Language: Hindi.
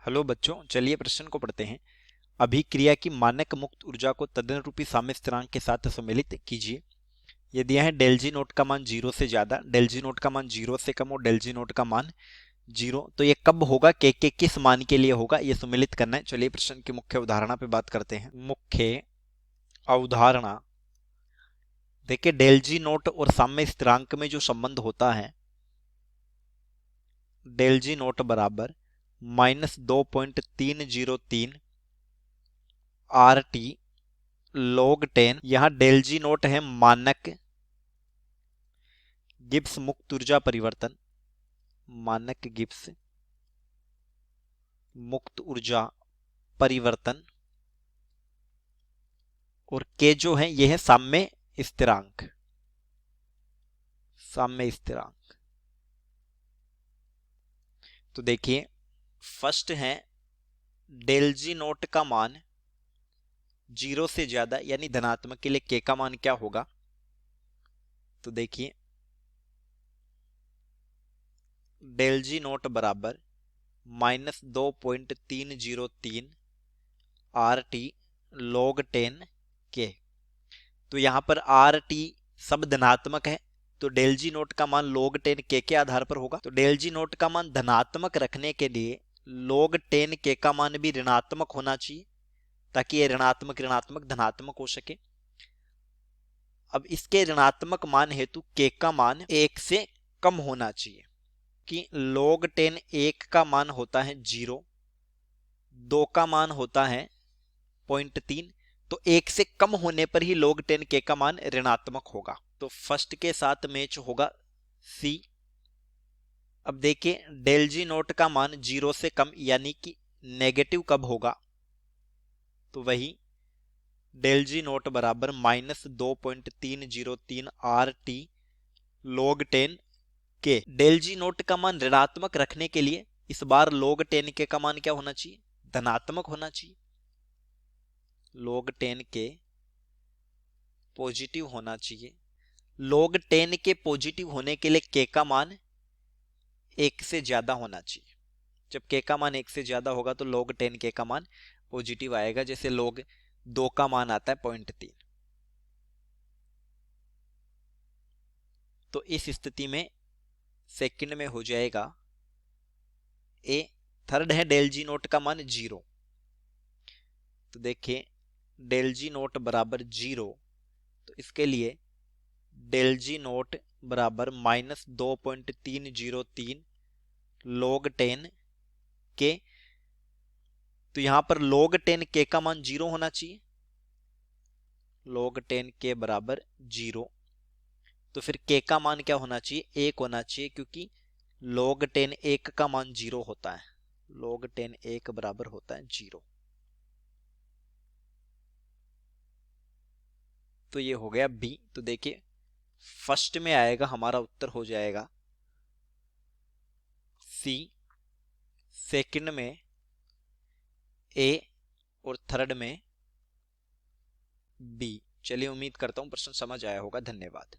हेलो बच्चों, चलिए प्रश्न को पढ़ते हैं। अभिक्रिया की मानक मुक्त ऊर्जा को तदनुरूपी साम्य स्थिरांक के साथ सम्मिलित कीजिए। ये दिया है डेल जी नोट का मान 0 से ज्यादा, डेल जी नोट का मान 0 से कम और डेल जी नोट का मान 0। तो ये कब होगा, के किस मान के लिए होगा, ये सम्मिलित करना है। चलिए प्रश्न की मुख्य अवधारणा पे बात करते हैं। मुख्य अवधारणा देखिए, डेल जी नोट और साम्य स्थिरांक में जो संबंध होता है, डेल जी नोट बराबर -2.303 आर टी log 10। यहां डेल जी नोट है मानक गिब्स मुक्त ऊर्जा परिवर्तन, मानक गिब्स मुक्त ऊर्जा परिवर्तन, और के जो है ये है साम्य स्थिरांक, साम्य स्थिरांक। तो देखिए, फर्स्ट है डेल जी नोट का मान 0 से ज्यादा यानी धनात्मक के लिए के का मान क्या होगा। तो देखिए, डेल जी नोट बराबर -2.303 आर टी log 10 के। तो यहां पर आर टी सब धनात्मक है, तो डेल जी नोट का मान log 10 के आधार पर होगा। तो डेल जी नोट का मान धनात्मक रखने के लिए log 10 के का मान भी ऋणात्मक होना चाहिए, ताकि ये ऋणात्मक ऋणात्मक धनात्मक हो सके। अब इसके ऋणात्मक मान हेतु के का मान 1 से कम होना चाहिए, कि log 10 1 का मान होता है 0, 2 का मान होता है 0.3, तो 1 से कम होने पर ही log 10 के का मान ऋणात्मक होगा। तो फर्स्ट के साथ मैच होगा सी। अब देखिए, डेल जी नोट का मान 0 से कम यानी कि नेगेटिव कब होगा, तो वही डेल जी नोट बराबर -2.303 आर टी log 10 के। डेल जी नोट का मान ऋणात्मक रखने के लिए इस बार log 10 के का मान क्या होना चाहिए, धनात्मक होना चाहिए। log 10 के पॉजिटिव होना चाहिए। log 10 के पॉजिटिव होने के लिए के का मान 1 से ज्यादा होना चाहिए। जब के का मान 1 से ज्यादा होगा तो log 10 के का मान पॉजिटिव आएगा, जैसे log 2 का मान आता है 0.3। तो इस स्थिति में सेकंड में हो जाएगा ए। थर्ड है डेल जी नोट का मान 0। तो देखिए, डेल जी नोट बराबर 0, तो इसके लिए डेल जी नोट बराबर -2.303 log 10 के। तो यहां पर log 10 के का मान 0 होना चाहिए, log 10 के बराबर 0। तो फिर के का मान क्या होना चाहिए, 1 होना चाहिए, क्योंकि log 10 1 का मान 0 होता है। log 10 1 बराबर होता है 0। तो ये हो गया बी। तो देखिए, फर्स्ट में आएगा हमारा उत्तर हो जाएगा सी, सेकंड में ए और थर्ड में बी। चलिए, उम्मीद करता हूं प्रश्न समझ आया होगा। धन्यवाद।